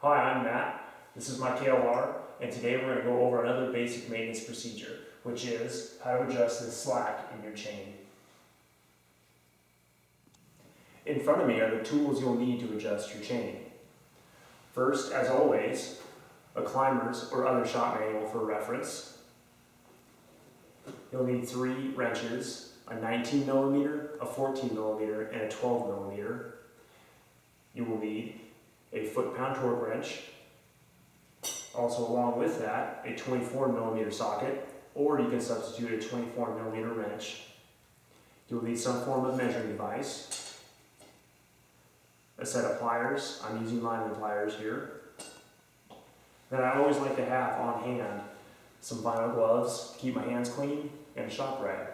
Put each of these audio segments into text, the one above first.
Hi, I'm Matt. This is my KLR, and today we're going to go over another basic maintenance procedure, which is how to adjust the slack in your chain. In front of me are the tools you'll need to adjust your chain. First, as always, a climber's or other shop manual for reference. You'll need 3 wrenches, a 19mm, a 14mm, and a 12mm. You will need a foot-pound torque wrench. Also along with that, a 24mm socket, or you can substitute a 24mm wrench. You'll need some form of measuring device, a set of pliers. I'm using lineman pliers here. Then I always like to have on hand some vinyl gloves to keep my hands clean and a shop rag.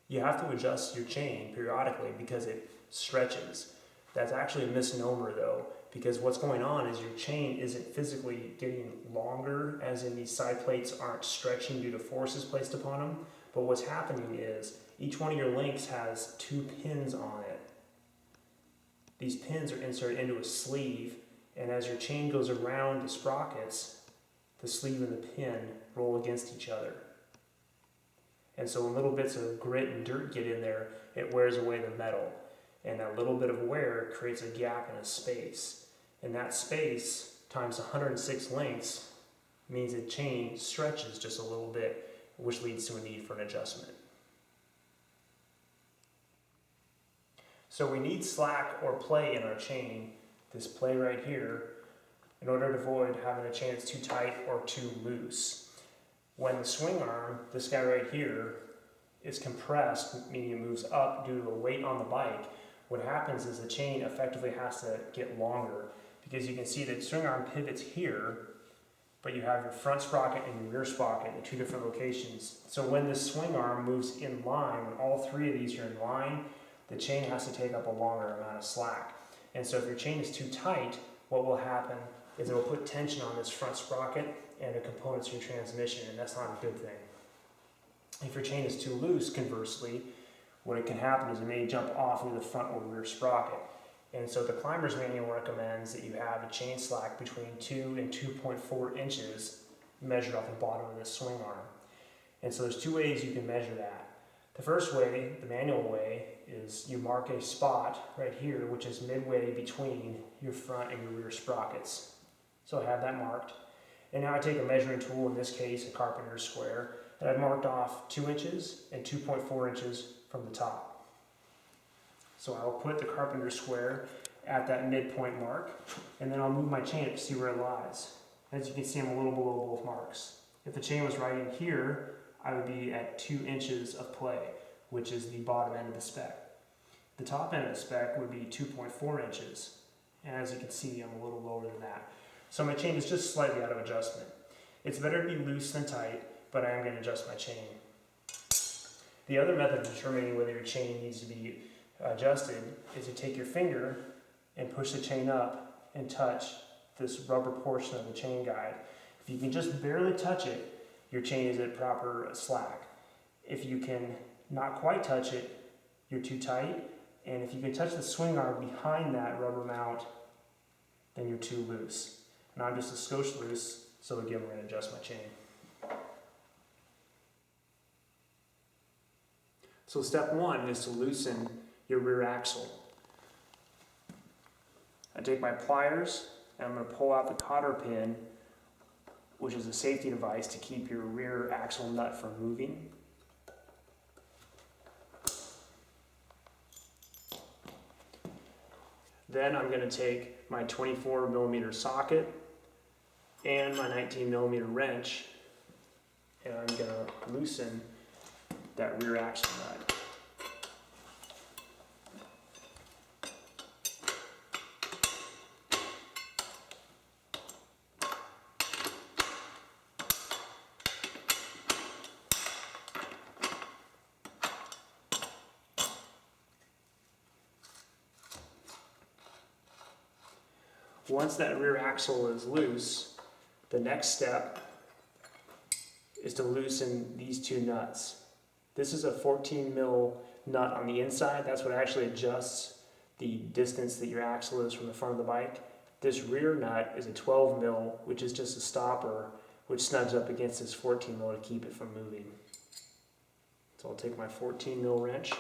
You have to adjust your chain periodically because it stretches. That's actually a misnomer though, because what's going on is your chain isn't physically getting longer, as in these side plates aren't stretching due to forces placed upon them, but what's happening is each one of your links has 2 pins on it. These pins are inserted into a sleeve, and as your chain goes around the sprockets, the sleeve and the pin roll against each other. And so when little bits of grit and dirt get in there, it wears away the metal. And that little bit of wear creates a gap and a space. And that space times 106 lengths means the chain stretches just a little bit, which leads to a need for an adjustment. So we need slack or play in our chain, this play right here, in order to avoid having a chain that's too tight or too loose. When the swing arm, this guy right here, is compressed, meaning it moves up due to a weight on the bike, what happens is the chain effectively has to get longer, because you can see that swing arm pivots here, but you have your front sprocket and your rear sprocket in 2 different locations. So when this swing arm moves in line, when all 3 of these are in line, the chain has to take up a longer amount of slack. And so if your chain is too tight, what will happen is it will put tension on this front sprocket and the components of your transmission, and that's not a good thing. If your chain is too loose, conversely, what can happen is it may jump off into the front or rear sprocket. And so the Climber's Manual recommends that you have a chain slack between 2 and 2.4 inches measured off the bottom of the swing arm. And so there's 2 ways you can measure that. The first way, the manual way, is you mark a spot right here, which is midway between your front and your rear sprockets. So I have that marked. And now I take a measuring tool, in this case a carpenter's square, and I've marked off 2 inches and 2.4 inches from the top. So I'll put the carpenter's square at that midpoint mark, and then I'll move my chain up to see where it lies. As you can see, I'm a little below both marks. If the chain was right in here, I would be at 2 inches of play, which is the bottom end of the spec. The top end of the spec would be 2.4 inches, and as you can see, I'm a little lower than that. So my chain is just slightly out of adjustment. It's better to be loose than tight, but I am going to adjust my chain. The other method of determining whether your chain needs to be adjusted is to take your finger and push the chain up and touch this rubber portion of the chain guide. If you can just barely touch it, your chain is at proper slack. If you can not quite touch it, you're too tight. And if you can touch the swing arm behind that rubber mount, then you're too loose. And I'm just a skosh loose, so again, we're going to adjust my chain. So step 1 is to loosen your rear axle. I take my pliers and I'm going to pull out the Cotter Pin, which is a safety device to keep your rear axle nut from moving. Then I'm going to take my 24mm socket and my 19mm wrench, and I'm going to loosen that rear axle nut. Once that rear axle is loose, the next step is to loosen these 2 nuts. This is a 14 mil nut on the inside. That's what actually adjusts the distance that your axle is from the front of the bike. This rear nut is a 12 mil, which is just a stopper, which snugs up against this 14 mil to keep it from moving. So I'll take my 14 mil wrench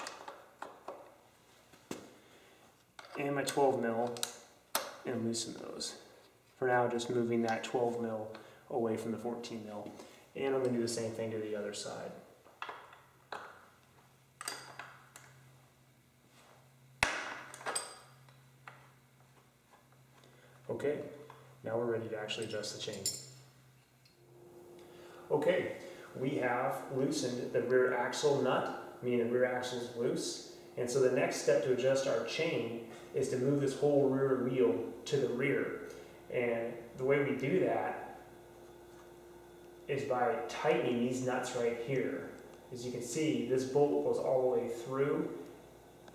and my 12 mil and loosen those. For now, just moving that 12 mil away from the 14 mil. And I'm going to do the same thing to the other side. Okay, now we're ready to actually adjust the chain. Okay, we have loosened the rear axle nut, meaning the rear axle is loose. And so the next step to adjust our chain is to move this whole rear wheel to the rear. And the way we do that is by tightening these nuts right here. As you can see, this bolt goes all the way through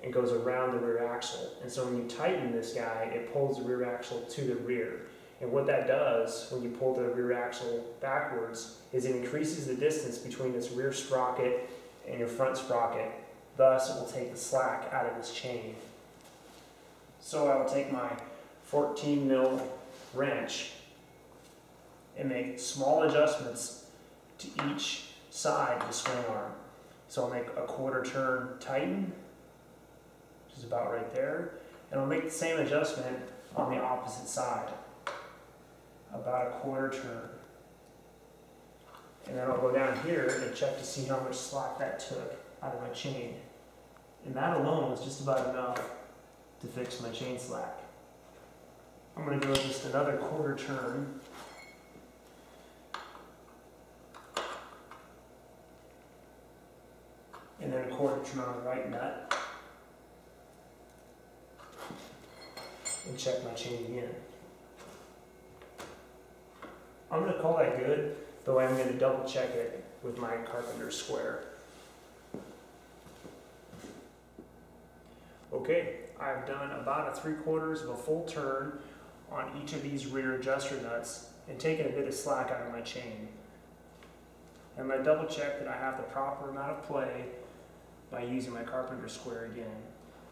and goes around the rear axle. And so when you tighten this guy, it pulls the rear axle to the rear. And what that does when you pull the rear axle backwards is it increases the distance between this rear sprocket and your front sprocket. Thus, it will take the slack out of this chain. So I will take my 14 mil wrench and make small adjustments to each side of the swing arm. So I'll make a quarter turn tighten, which is about right there, and I'll make the same adjustment on the opposite side, about a quarter turn. And then I'll go down here and check to see how much slack that took out of my chain. And that alone was just about enough to fix my chain slack. I'm going to go just another quarter turn. And then a quarter turn on the right nut. And check my chain again. I'm going to call that good, though I'm going to double check it with my carpenter's square. Okay, I've done about a 3/4 of a full turn on each of these rear adjuster nuts and taken a bit of slack out of my chain. I'm going to double check that I have the proper amount of play by using my carpenter's square again.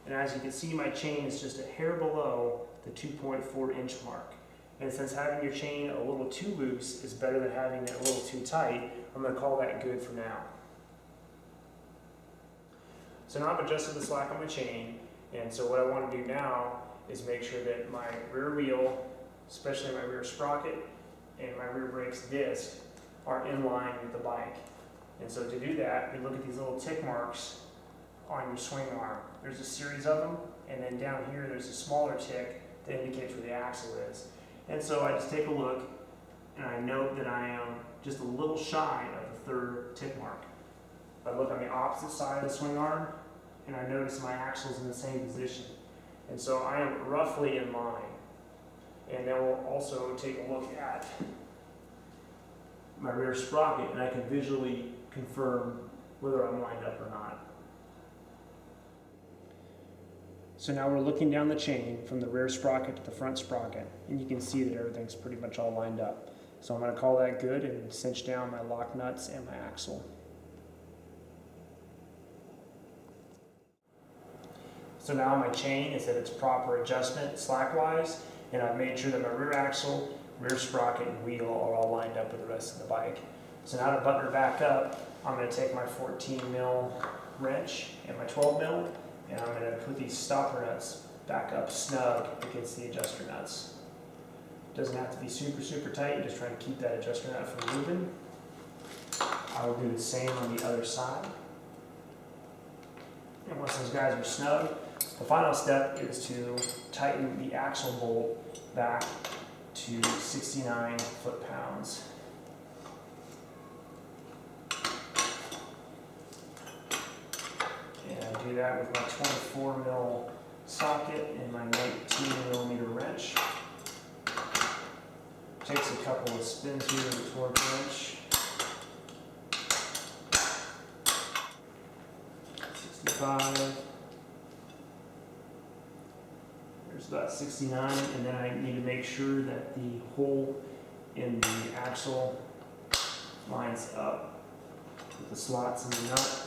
And as you can see, my chain is just a hair below the 2.4 inch mark. And since having your chain a little too loose is better than having it a little too tight, I'm going to call that good for now. So now I've adjusted the slack on my chain, and so what I want to do now is make sure that my rear wheel, especially my rear sprocket and my rear brakes disc, are in line with the bike. And so to do that, we look at these little tick marks on your swing arm. There's a series of them, and then down here there's a smaller tick that indicates where the axle is. And so I just take a look, and I note that I am just a little shy of the third tick mark. I look on the opposite side of the swing arm, and I notice my axle is in the same position. And so I am roughly in line. And then we'll also take a look at my rear sprocket, and I can visually confirm whether I'm lined up or not. So now we're looking down the chain from the rear sprocket to the front sprocket, and you can see that everything's pretty much all lined up. So I'm going to call that good and cinch down my lock nuts and my axle. So now my chain is at its proper adjustment slack-wise, and I've made sure that my rear axle, rear sprocket, and wheel are all lined up with the rest of the bike. So now to button her back up, I'm going to take my 14 mil wrench and my 12 mil, and I'm going to put these stopper nuts back up snug against the adjuster nuts. It doesn't have to be super, super tight, you're just trying to keep that adjuster nut from moving. I will do the same on the other side. And once those guys are snug, the final step is to tighten the axle bolt back to 69 foot-pounds. And I do that with my 24 mil socket and my 19 millimeter wrench. Takes a couple of spins here with the torque wrench. 65. There's about 69, and then I need to make sure that the hole in the axle lines up with the slots in the nut.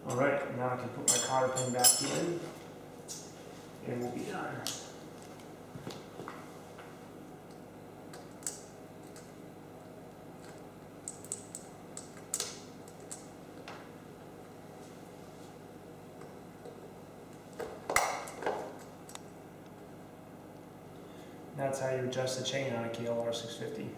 Alright, now I can put my cotter pin back in, and we'll be done. That's how you adjust the chain on a KLR 650.